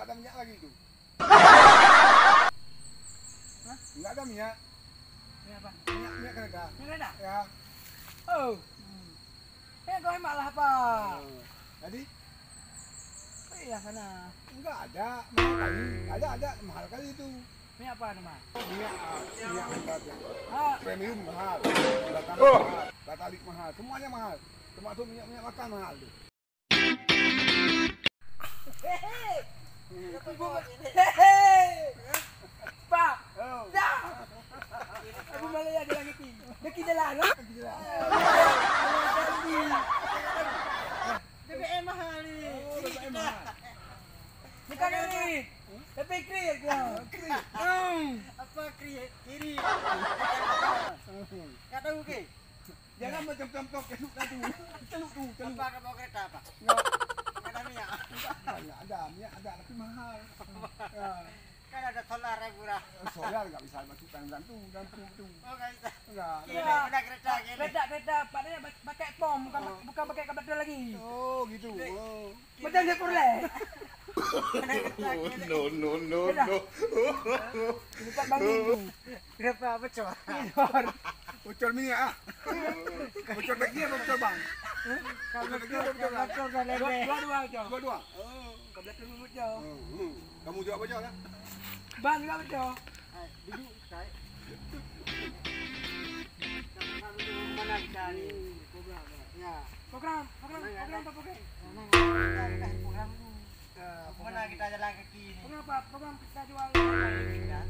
ada minyak lagi itu. Hah? Enggak ada minyak. Minyak apa? Minyak kereta. Minyak kereta? Ya. Oh. Kau hemat lah apa? Jadi Oh iya sana. enggak ada mahal kali. Ada mahal kali itu. Minyak apa nama? Minyak berat ya. Ah, Premium mahal. Batang mahal. Batalik mahal. Semuanya mahal. Termasuk minyak makan mahal tuh. Pak. Oh. Dah. Aku malah ada lagi ki. Deki jalan. Gila. BBM mahal ni. Oh, BBM mahal. Bukan ni. Tapi krik dia. Apa krik? Kiri. Kau tahu ke? Jangan macam contoh kesuk tu. Celuk tu, celuk. Apa kau kereta apa? Ada minyak. Banyak ada, minyak ada tapi mahal. Ya. Kan ada solar murah. Solar enggak bisa masukkan dalam tu. Oh kan bisa. Enggak. Ada kereta gini. Kereta padanya pakai pom bukan pakai kabel lagi. Oh, gitu. Oh. Macam dia pulai. No. Lupa bangun tu. Berapa bocor? Bocor minyak ah. Bocor lagi apa bocor bang? Kalau bocor dah lebih. Dua bocor. Dua-dua. Oh, kabel tu bocor. Kamu jawab bocor lah. Bang juga bocor. Duduk saya. Mana kita ni? Ya. Program apa program? Program tu. Mana kita jalan kaki ni? Program apa? Program kita jual. Ya.